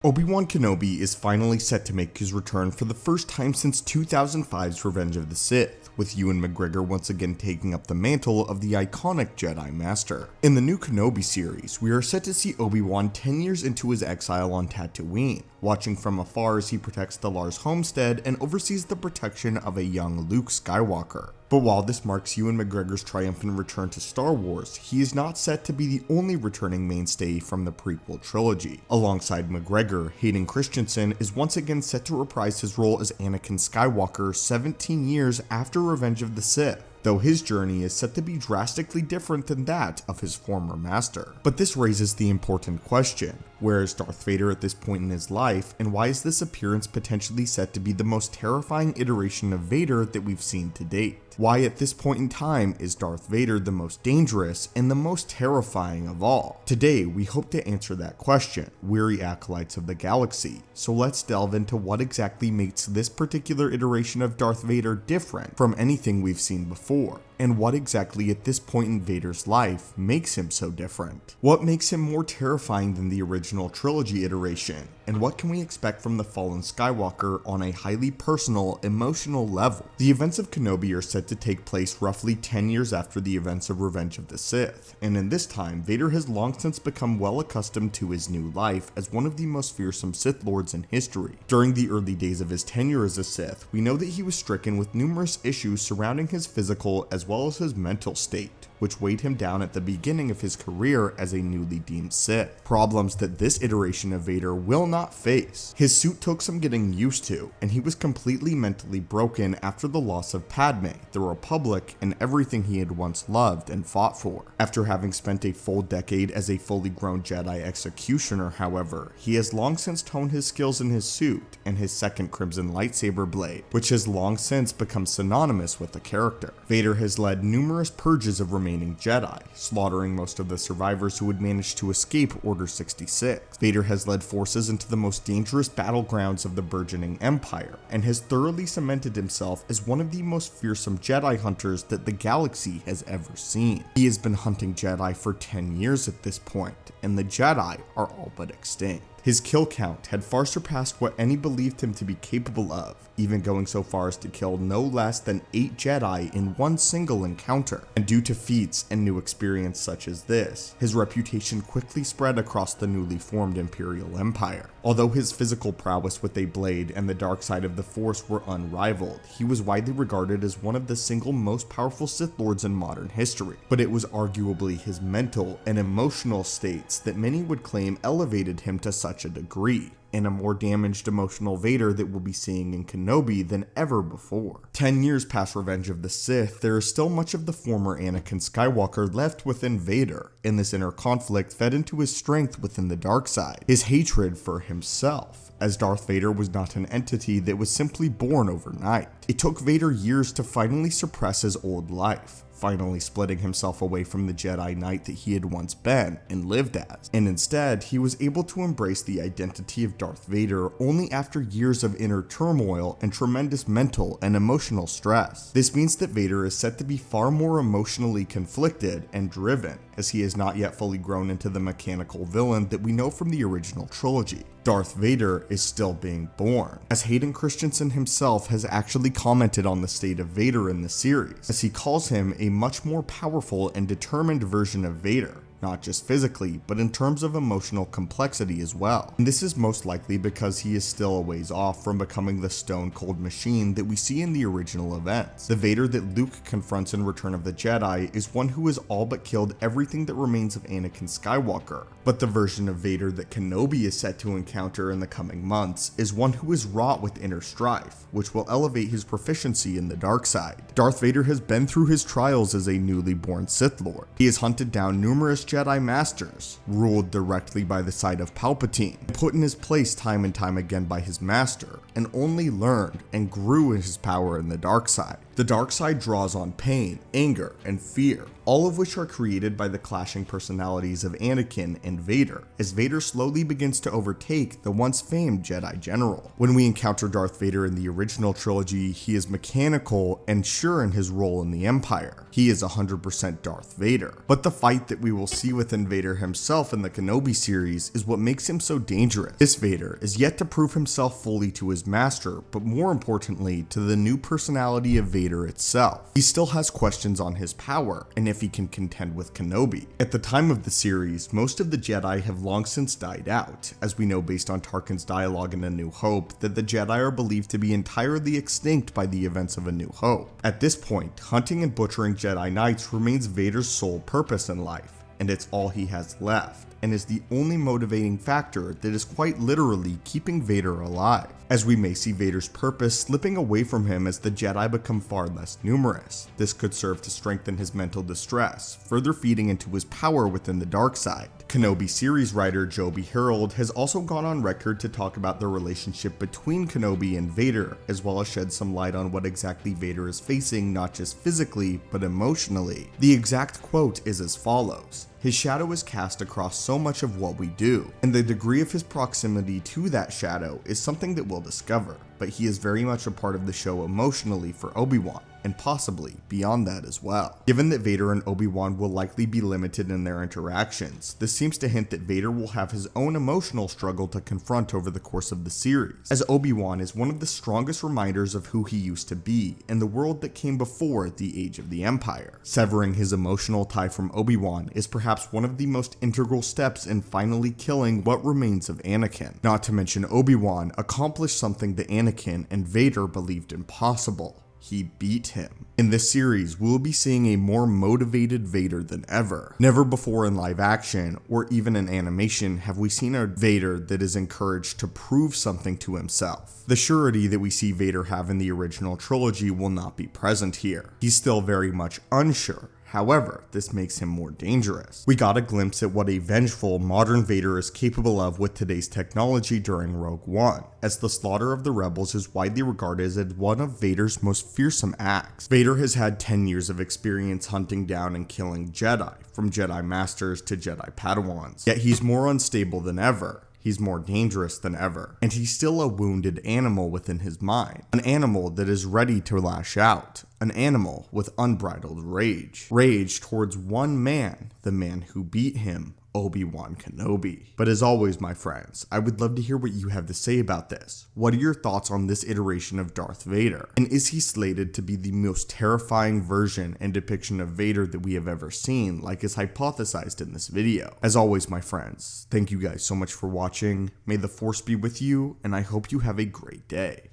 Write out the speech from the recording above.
Obi-Wan Kenobi is finally set to make his return for the first time since 2005's Revenge of the Sith, with Ewan McGregor once again taking up the mantle of the iconic Jedi Master. In the new Kenobi series, we are set to see Obi-Wan 10 years into his exile on Tatooine, watching from afar as he protects the Lars homestead and oversees the protection of a young Luke Skywalker. But while this marks Ewan McGregor's triumphant return to Star Wars, he is not set to be the only returning mainstay from the prequel trilogy. Alongside McGregor, Hayden Christensen is once again set to reprise his role as Anakin Skywalker 17 years after Revenge of the Sith, though his journey is set to be drastically different than that of his former master. But this raises the important question: where is Darth Vader at this point in his life, and why is this appearance potentially set to be the most terrifying iteration of Vader that we've seen to date? Why at this point in time is Darth Vader the most dangerous and the most terrifying of all? Today, we hope to answer that question, weary acolytes of the galaxy. So let's delve into what exactly makes this particular iteration of Darth Vader different from anything we've seen before, and what exactly at this point in Vader's life makes him so different. What makes him more terrifying than the original trilogy iteration, and what can we expect from the fallen Skywalker on a highly personal, emotional level? The events of Kenobi are set to take place roughly 10 years after the events of Revenge of the Sith, and in this time, Vader has long since become well accustomed to his new life as one of the most fearsome Sith Lords in history. During the early days of his tenure as a Sith, we know that he was stricken with numerous issues surrounding his physical as well as his mental state, which weighed him down at the beginning of his career as a newly deemed Sith. Problems that this iteration of Vader will not face. His suit took some getting used to, and he was completely mentally broken after the loss of Padme, the Republic, and everything he had once loved and fought for. After having spent a full decade as a fully grown Jedi executioner, however, he has long since honed his skills in his suit and his second Crimson lightsaber blade, which has long since become synonymous with the character. Vader has led numerous purges of remaining Jedi, slaughtering most of the survivors who had managed to escape Order 66. Vader has led forces into the most dangerous battlegrounds of the burgeoning Empire, and has thoroughly cemented himself as one of the most fearsome Jedi hunters that the galaxy has ever seen. He has been hunting Jedi for 10 years at this point, and the Jedi are all but extinct. His kill count had far surpassed what any believed him to be capable of, even going so far as to kill no less than 8 Jedi in one single encounter. And due to feats and new experience such as this, his reputation quickly spread across the newly formed Imperial Empire. Although his physical prowess with a blade and the dark side of the Force were unrivaled, he was widely regarded as one of the single most powerful Sith Lords in modern history. But it was arguably his mental and emotional states that many would claim elevated him to such a degree, and a more damaged emotional Vader that we'll be seeing in Kenobi than ever before. 10 years past Revenge of the Sith, there is still much of the former Anakin Skywalker left within Vader, and this inner conflict fed into his strength within the dark side, his hatred for himself, as Darth Vader was not an entity that was simply born overnight. It took Vader years to finally suppress his old life, finally splitting himself away from the Jedi Knight that he had once been and lived as, and instead he was able to embrace the identity of Darth Vader only after years of inner turmoil and tremendous mental and emotional stress. This means that Vader is set to be far more emotionally conflicted and driven, as he has not yet fully grown into the mechanical villain that we know from the original trilogy. Darth Vader is still being born, as Hayden Christensen himself has actually commented on the state of Vader in the series, as he calls him a much more powerful and determined version of Vader, not just physically, but in terms of emotional complexity as well. And this is most likely because he is still a ways off from becoming the stone-cold machine that we see in the original events. The Vader that Luke confronts in Return of the Jedi is one who has all but killed everything that remains of Anakin Skywalker, but the version of Vader that Kenobi is set to encounter in the coming months is one who is wrought with inner strife, which will elevate his proficiency in the dark side. Darth Vader has been through his trials as a newly born Sith Lord. He has hunted down numerous Jedi Masters, ruled directly by the side of Palpatine, put in his place time and time again by his master, and only learned and grew in his power in the dark side. The dark side draws on pain, anger, and fear, all of which are created by the clashing personalities of Anakin and Vader, as Vader slowly begins to overtake the once famed Jedi General. When we encounter Darth Vader in the original trilogy, he is mechanical and sure in his role in the Empire. He is 100% Darth Vader. But the fight that we will see within Vader himself in the Kenobi series is what makes him so dangerous. This Vader is yet to prove himself fully to his master, but more importantly, to the new personality of Vader itself. He still has questions on his power, and if he can contend with Kenobi. At the time of the series, most of the Jedi have long since died out, as we know based on Tarkin's dialogue in A New Hope that the Jedi are believed to be entirely extinct by the events of A New Hope. At this point, hunting and butchering Jedi Knights remains Vader's sole purpose in life, and it's all he has left, and is the only motivating factor that is quite literally keeping Vader alive, as we may see Vader's purpose slipping away from him as the Jedi become far less numerous. This could serve to strengthen his mental distress, further feeding into his power within the dark side. Kenobi series writer Joby Harold has also gone on record to talk about the relationship between Kenobi and Vader, as well as shed some light on what exactly Vader is facing, not just physically, but emotionally. The exact quote is as follows: "His shadow is cast across so much of what we do, and the degree of his proximity to that shadow is something that we'll discover, but he is very much a part of the show emotionally for Obi-Wan, and possibly beyond that as well." Given that Vader and Obi-Wan will likely be limited in their interactions, this seems to hint that Vader will have his own emotional struggle to confront over the course of the series, as Obi-Wan is one of the strongest reminders of who he used to be and the world that came before the Age of the Empire. Severing his emotional tie from Obi-Wan is perhaps one of the most integral steps in finally killing what remains of Anakin. Not to mention Obi-Wan accomplished something that Anakin and Vader believed impossible. He beat him. In this series, we'll be seeing a more motivated Vader than ever. Never before in live action, or even in animation, have we seen a Vader that is encouraged to prove something to himself. The surety that we see Vader have in the original trilogy will not be present here. He's still very much unsure. However, this makes him more dangerous. We got a glimpse at what a vengeful, modern Vader is capable of with today's technology during Rogue One, as the slaughter of the rebels is widely regarded as one of Vader's most fearsome acts. Vader has had 10 years of experience hunting down and killing Jedi, from Jedi Masters to Jedi Padawans, yet he's more unstable than ever. He's more dangerous than ever, and he's still a wounded animal within his mind, an animal that is ready to lash out, an animal with unbridled rage. Rage towards one man, the man who beat him, Obi-Wan Kenobi. But as always, my friends, I would love to hear what you have to say about this. What are your thoughts on this iteration of Darth Vader? And is he slated to be the most terrifying version and depiction of Vader that we have ever seen, like is hypothesized in this video? As always, my friends, thank you guys so much for watching. May the Force be with you, and I hope you have a great day.